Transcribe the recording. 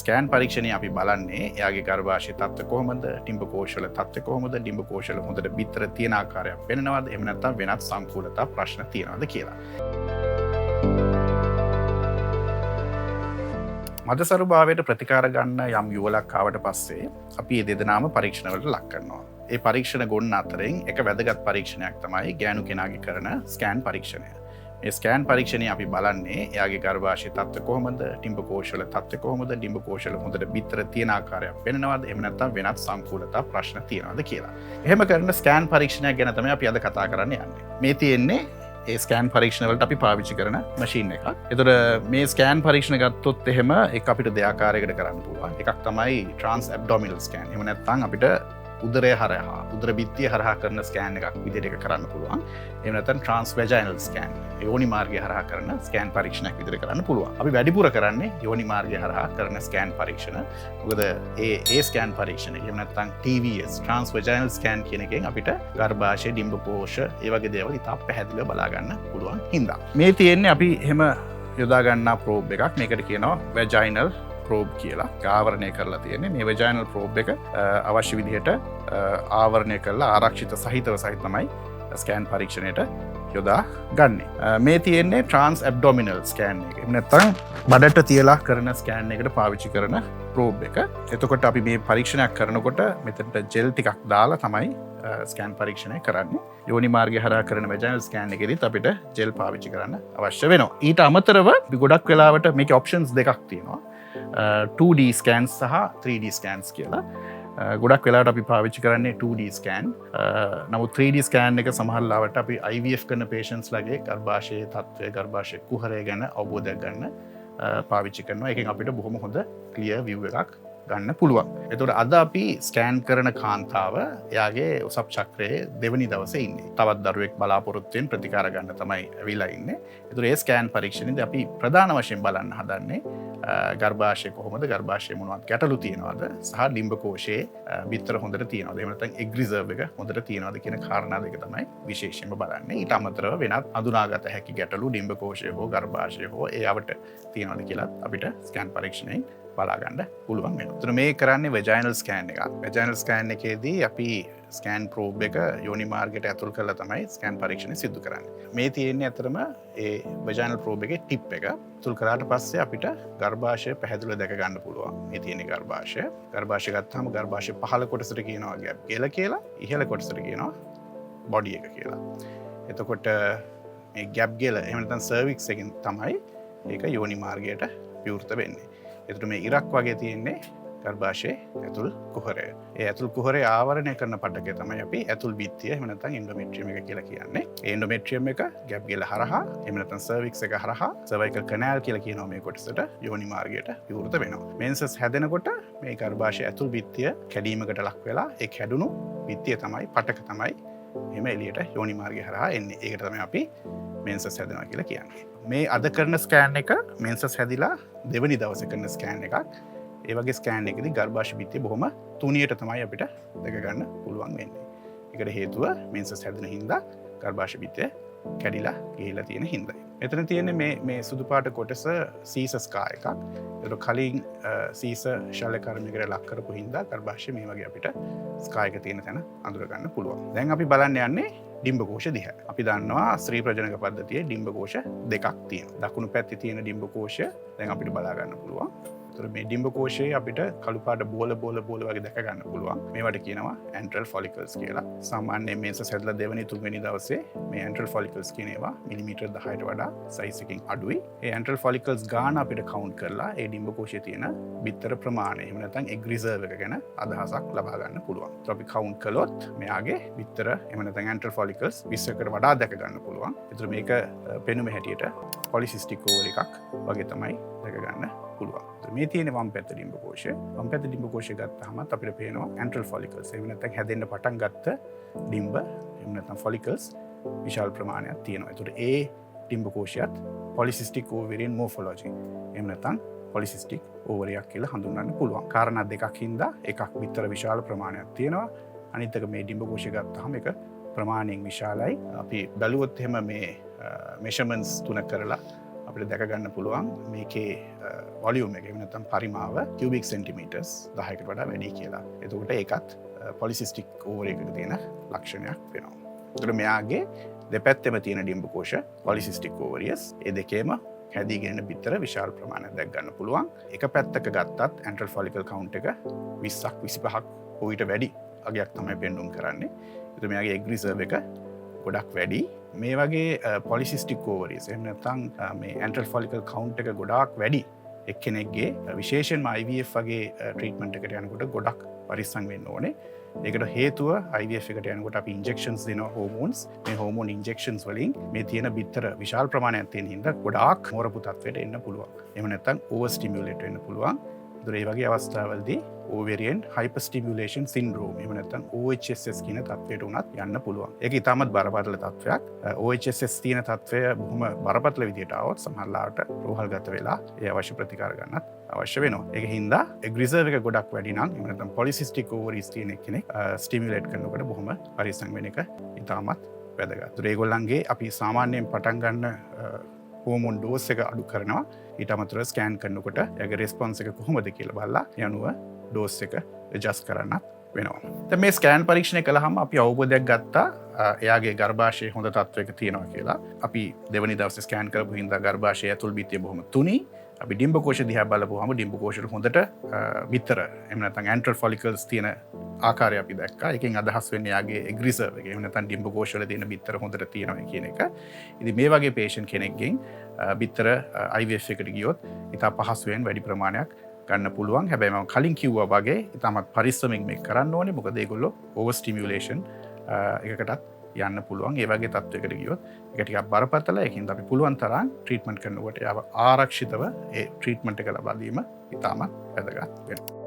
Scan පරීක්ෂණය අපි බලන්නේ එයාගේ ගර්භාෂයේ තත්ත්වය කොහොමද, ඩිම්බකෝෂවල තත්ත්වය කොහොමද, ඩිම්බකෝෂවල හොඳට බිත්තර තියෙන ආකාරයක් පෙනෙනවද, එහෙම නැත්නම් වෙනත් සංකූලතා ප්‍රශ්න තියෙනවද කියලා. මදසරුභාවයට ප්‍රතිකාර ගන්න යම් යුවලක් ආවට පස්සේ අපි මේ දෙදෙනාම පරීක්ෂණවලට ලක් කරනවා. ඒ පරීක්ෂණ ගොන්න අතරින් එක වැදගත් පරීක්ෂණයක් තමයි ගෑනු කෙනාගේ කරන ස්කෑන් පරීක්ෂණය. මේ ස්කෑන් පරීක්ෂණය අපි බලන්නේ එයාගේ ගර්භාෂයේ තත්ත්වය කොහොමද, ඩිම්බකෝෂවල තත්ත්වය කොහොමද, ඩිම්බකෝෂවල හොඳට බිත්තර තියෙන ආකාරයක් පෙනෙනවද, එහෙම නැත්නම් වෙනත් සංකූලතා ප්‍රශ්න තියෙනවද කියලා. එහෙම කරන ස්කෑන් පරීක්ෂණයක් ගැන තමයි අපි අද කතා කරන්න යන්නේ. මේ තියෙන්නේ ඒ ස්කෑන් පරීක්ෂණවලට අපි පාවිච්චි කරන මැෂින් එකක්. එතකොට මේ ස්කෑන් පරීක්ෂණ ගත්තොත් එහෙම එක අපිට දෙආකාරයකට කරන්න පුළුවන්. එකක් තමයි ට්‍රාන්ස් ඇබ්ඩොමිනල් ස්කෑන්. එහෙම නැත්නම් අපිට උදරය හරහා, උදර බිත්තිය හරහා කරන ස්කෑන් එකක් විදිහට ඒක කරන්න පුළුවන්. එහෙම නැත්නම් ට්‍රාන්ස් වැජයිනල් ස්කෑන්. යෝනි මාර්ගය හරහා කරන ස්කෑන් පරීක්ෂණයක් විදිහට කරන්න පුළුවන්. අපි වැඩිපුර කරන්නේ යෝනි මාර්ගය හරහා කරන ස්කෑන් පරීක්ෂණ. මොකද ඒ ස්කෑන් පරීක්ෂණ එහෙම නැත්නම් TVS ට්‍රාන්ස් වැජයිනල් ස්කෑන් කියන එකෙන් අපිට ගර්භාෂය, ඩිම්බකෝෂ ඒ වගේ දේවල් ඉතා පැහැදිලිව බලා ගන්න පුළුවන් හින්දා. මේ තියෙන්නේ අපි එහෙම යොදා ගන්නා ප්‍රෝබ් එකක්. මේකට කියනවා වැජයිනල් ප්‍රෝබ් කියලා. ආවරණය කරලා තියෙන්නේ. මේ වැජයිනල් ප්‍රෝබ් එක අවශ්‍ය විදිහට ආවරණය කරලා ආරක්ෂිත සහිතව තමයි ස්කෑන් පරීක්ෂණයට යොදා ගන්නේ. මේ තියෙන්නේ ට්‍රාන්ස් ඇබ්ඩොමිනල් ස්කෑන් එක. එහෙම නැත්නම් බඩට තියලා කරන ස්කෑන් එකට පාවිච්චි කරන ප්‍රෝබ් එක. එතකොට අපි මේ පරීක්ෂණයක් කරනකොට මෙතනට ජෙල් ටිකක් දාලා තමයි ස්කෑන් පරීක්ෂණය කරන්නේ. යෝනි මාර්ගය හරහා කරන වැජයිනල් ස්කෑන් එකේදීත් අපිට ජෙල් පාවිච්චි කරන්න අවශ්‍ය වෙනවා. ඊට අමතරව ගොඩක් වෙලාවට මේකේ ඔප්ෂන්ස් දෙකක් තියෙනවා. 2D ස්කෑන්ස් සහ 3D ස්කෑන්ස් කියලා. ගොඩක් වෙලාට අපි පාවිච්චි කරන්නේ 2D ස්කෑන්. නමුත් 3D ස්කෑන් එක සමහරවිට අපි IVF කරන patients ලගේ ගර්භාෂයේ තත්ත්වය, ගර්භාෂයේ කුහරය ගැන අවබෝධයක් ගන්න පාවිච්චි කරනවා. ඒකෙන් අපිට බොහොම හොඳ ක්ලියර් view එකක් ගන්න පුළුවන්. එතකොට අද අපි ස්කෑන් කරන කාන්තාව එයාගේ උසප් චක්‍රයේ දෙවනි දවසේ ඉන්නේ. තවත් දරුවෙක් බලාපොරොත්තුෙන් ප්‍රතිකාර ගන්න තමයි ඇවිල්ලා ඉන්නේ. එතකොට ඒ ස්කෑන් පරීක්ෂණයේදී අපි ප්‍රධාන වශයෙන් බලන්න හදන්නේ ගර්භාෂය කොහොමද, ගර්භාෂයේ මොනවද ගැටලු තියෙනවද, සහ ඩිම්බකෝෂයේ බිත්තර හොඳට තියෙනවද, එහෙම නැත්නම් එග් රිසර්ව් එක හොඳට තියෙනවද කියන කාරණා දෙක තමයි විශේෂයෙන්ම බලන්නේ. ඊට අමතරව වෙනත් අඳුනාගත හැකි ගැටලු ඩිම්බකෝෂයේ හෝ ගර්භාෂයේ හෝ ඒවට තියෙනවද කියලා අපිට ස්කෑන් පරීක්ෂණයෙන් බලාගන්න පුළුවන් වෙනවා. එතන මේ කරන්නේ වැජයිනල් ස්කෑන් එකක්. වැජයිනල් ස්කෑන් එකේදී අපි ස්කෑන් ප්‍රෝබ් එක යෝනි මාර්ගයට ඇතුල් කරලා තමයි ස්කෑන් පරීක්ෂණය සිදු කරන්නේ. මේ තියෙන්නේ අතරම ඒ වැජයිනල් ප්‍රෝබ් එකේ ටිප් එක. ඇතුල් කරාට පස්සේ අපිට ගර්භාෂය පැහැදිලිව දැක ගන්න පුළුවන්. මේ තියෙන ගර්භාෂය. ගර්භාෂය ගත්තාම ගර්භාෂය පහළ කොටසට කියනවා ගැප් ගෙල කියලා, ඉහළ කොටසට කියනවා බොඩි එක කියලා. එතකොට මේ ගැප් ගෙල එහෙම නැත්නම් සර්වික්ස් එකෙන් තමයි ඒක යෝනි මාර්ගයට විවෘත වෙන්නේ. එතකොට මේ ඉරක් වගේ තියෙන්නේ ගර්භාෂයේ ඇතුල් කුහරය. ඒ ඇතුල් කුහරය ආවරණය කරන පටකය තමයි අපි ඇතුල් බිත්තිය එහෙම නැත්නම් එන්ඩෝමෙට්‍රියම් එක කියලා කියන්නේ. ඒ එන්ඩෝමෙට්‍රියම් එක ගැප් ගෙල හරහා එහෙම නැත්නම් සර්වික්ස් එක හරහා සර්වයිකල් කැනල් කියලා කියනවා මේ කොටසට යෝනි මාර්ගයට විවෘත වෙනවා. මෙන්සස් හැදෙනකොට මේ ගර්භාෂයේ ඇතුල් බිත්තිය කැඩීමකට ලක් වෙලා ඒ කැඩුණු බිත්තිය තමයි පටක තමයි එහෙම එළියට යෝනි මාර්ගය හරහා එන්නේ. ඒකට තමයි අපි මෙන්සස් හැදෙනවා කියලා කියන්නේ. මේ අද කරන ස්කෑන් එක මෙන්සස් හැදිලා දෙවනි දවසේ කරන ස්කෑන් එකක්. ඒ වගේ ස්කෑන් එකේදී ගර්භාෂ බිත්තිය බොහොම තුනියට තමයි අපිට දැක ගන්න පුළුවන් වෙන්නේ. ඒකට හේතුව මෙන්සස් හැදෙන හින්දා ගර්භාෂ බිත්තිය කැඩිලා ගිහිලා තියෙන හින්දායි. එතන තියෙන්නේ මේ සුදු පාට කොටස සීස ස්කා එකක්. ඒක කලින් සීස ශල්‍ය කර්මයකට ලක් කරපු හින්දා ගර්භාෂයේ මේ වගේ අපිට ස්කා එක තියෙන තැන අඳුර ගන්න පුළුවන්. දැන් අපි බලන්න යන්නේ ඩිම්බකෝෂ දිහා. අපි දන්නවා ශ්‍රී ප්‍රජනක පද්ධතියේ ඩිම්බකෝෂ දෙකක් තියෙනවා. දකුණු පැත්තේ තියෙන ඩිම්බකෝෂය දැන් අපිට බලා ගන්න පුළුවන්. මේ ඩිම්බකෝෂයේ අපිට කළු පාට බෝල වගේ දැක ගන්න පුළුවන්. මේවට කියනවා ඇන්ට්‍රල් ෆොලිකල්ස් කියලා. සාමාන්‍යයෙන් මේන්සස් හැදලා දෙවෙනි තුන්වෙනි දවසේ මේ ඇන්ට්‍රල් ෆොලිකල්ස් කියන ඒවා මිලිමීටර් 10ට වඩා සයිස් එකකින් අඩුයි. ඒ ඇන්ට්‍රල් ෆොලිකල්ස් ගාන අපිට කවුන්ට් කරලා ඒ ඩිම්බකෝෂයේ තියෙන බිත්තර ප්‍රමාණය එහෙම නැත්නම් එග් රිසර්ව් එක ගැන අදහසක් ලබා ගන්න පුළුවන්. ඒත් අපි කවුන්ට් කළොත් මෙයාගේ බිත්තර එහෙම නැත්නම් ඇන්ට්‍රල් ෆොලිකල්ස් 20කට වඩා දැක ගන්න පුළුවන්. ඒතර මේක පෙනුම හැටියට පොලිසිස්ටික් ඕවර් එකක් වගේ තමයි දැක ගන්න පුළුවන්. මේ තියෙන වම් පැත්ත ඩිම්බකෝෂය. වම් පැත්ත ඩිම්බකෝෂය ගත්තාම අපිට පේනවා ඇන්ට්‍රල් ෆොලිකල්ස්. එහෙම නැත්නම් හැදෙන්න පටන් ගත්ත ඩිම්බ එහෙම නැත්නම් ෆොලිකල්ස් විශාල ප්‍රමාණයක් තියෙනවා. ඒතකොට ඒ ඩිම්බකෝෂයත් පොලිසිස්ටික් ඕවරියන් මෝෆොලොජි. එහෙම නැත්නම් පොලිසිස්ටික් ඕවරියක් කියලා හඳුන්වන්න පුළුවන්. කාරණා දෙකක් හින්දා එකක් විතර විශාල ප්‍රමාණයක් තියෙනවා. අනිත් එක මේ ඩිම්බකෝෂය ගත්තාම ඒක ප්‍රමාණයෙන් විශාලයි. අපි බැලුවොත් එහෙම මේ මෙෂර්මන්ට්ස් තුන කරලා අපිට දැකගන්න පුළුවන් මේකේ වොලියුම් එක එහෙම නැත්නම් පරිමාව කියුබික් සෙන්ටිමීටර්ස් 10කට වඩා වැඩි කියලා. එතකොට ඒකත් පොලිසිස්ටික් ඕවර් එකක තියෙන ලක්ෂණයක් වෙනවා. එතකොට මෙයාගේ දෙපැත්තෙම තියෙන ඩිම්බකෝෂ පොලිසිස්ටික් ඕවරියස් ඒ දෙකේම හැදීගෙන බිත්තර විශාල ප්‍රමාණයක් දැක් ගන්න පුළුවන්. එක පැත්තක ගත්තත් ඇන්ට්‍රල් ෆොලිකල් කවුන්ට් එක 20ක් 25ක් ඌට වැඩි අගයක් තමයි පෙන්නුම් කරන්නේ. එතකොට මෙයාගේ එග් රිසර්ව් එක ගොඩක් වැඩි. මේ වගේ පොලිසිස්ටික් ඕවරියස් එහෙම නැත්නම් මේ ඇන්ට්‍රල් ෆොලිකල් කවුන්ට් එක ගොඩාක් වැඩි එක්කෙනෙක්ගේ විශේෂයෙන්ම IVF වගේ ට්‍රීට්මන්ට් එකට යනකොට ගොඩක් පරිස්සම් වෙන්න ඕනේ. ඒකට හේතුව IVF එකට යනකොට අපි ඉන්ජෙක්ෂන්ස් දෙනවා හෝමෝන්ස්. මේ හෝමෝන් ඉන්ජෙක්ෂන්ස් වලින් මේ තියෙන බිත්තර විශාල ප්‍රමාණයක් තියෙන හින්දා ගොඩාක් මෝරපු තත්වයට එන්න පුළුවන්. එහෙම නැත්නම් ඕවර් ස්ටිමියුලේට් වෙන්න පුළුවන්. ඒතර ඒ වගේ අවස්ථාවලදී ඕවරියන් හයිපර්ස්ටිමියුලේෂන් සින්ඩ්‍රෝම් එහෙම නැත්නම් OHSS කියන තත්වයට උනත් යන්න පුළුවන්. ඒක ඉතාමත් බරපතල තත්වයක්. OHSS තියෙන තත්වය බොහොම බරපතල විදියට આવොත් සමහරවිට රෝහල්ගත වෙලා ඒ අවශ්‍ය ප්‍රතිකාර ගන්නත් අවශ්‍ය වෙනවා. ඒක හින්දා එග් රිසර්ව් එක ගොඩක් වැඩි නම් එහෙම නැත්නම් පොලිසිස්ටික් ඕවරිස් තියෙන කෙනෙක් ස්ටිමියුලේට් කරනකොට බොහොම පරිස්සම් වෙන එක ඉතාමත් වැදගත්. ඒතර ඒගොල්ලන්ගේ අපි සාමාන්‍යයෙන් පටන් ගන්න හෝමෝන් ඩෝස් එක අඩු කරනවා. ඊට අමතරව ස්කෑන් කරනකොට එයාගේ රෙස්පොන්ස් එක කොහොමද කියලා බලලා යනුව ඩෝස් එක ඇඩ්ජස්ට් කරන්නත් වෙනවා. දැන් මේ ස්කෑන් පරීක්ෂණය කළාම අපි අවබෝධයක් ගත්තා එයාගේ ගර්භාෂයේ හොඳ තත්වයක තියෙනවා කියලා. අපි දෙවනි දවසේ ස්කෑන් කරපු හින්දා ගර්භාෂයේ ඇතුල් බිත්තිය බොහොම තුනී. අපි ඩිම්බකෝෂ දිහා බලපුවාම ඩිම්බකෝෂවල හොඳට බිත්තර එහෙම නැත්නම් ඇන්ට්‍රල් ෆොලිකල්ස් තියෙන ආකාරය අපි දැක්කා. ඒකෙන් අදහස් වෙන්නේ යාගේ එග් රිසර්ව් එක. එහෙම නැත්නම් ඩිම්බකෝෂවල තියෙන බිත්තර හොඳට තියෙනවා කියන එක. ඉතින් මේ වගේ පේෂන්ට් කෙනෙක්ගෙන් බිත්තර IVF එකට ගියොත් ඉතා පහසුවෙන් වැඩි ප්‍රමාණයක් ගන්න පුළුවන්. හැබැයි මම කලින් කිව්වා වගේ ඉතාමත් පරිස්සමින් මේක කරන්න ඕනේ. මොකද ඒගොල්ලෝ ඕවර් ස්ටිමියුලේෂන් එකකටත් යන්න පුළුවන්. ඒ වගේ තත්වයකට ගියොත් ඒක ටිකක් බරපතල. ඒකින්ද අපි පුළුවන් තරම් ට්‍රීට්මන්ට් කරනකොට ආරක්ෂිතව ඒ ට්‍රීට්මන්ට් එක ලබා දීම ඉතාමත් වැදගත් වෙනවා.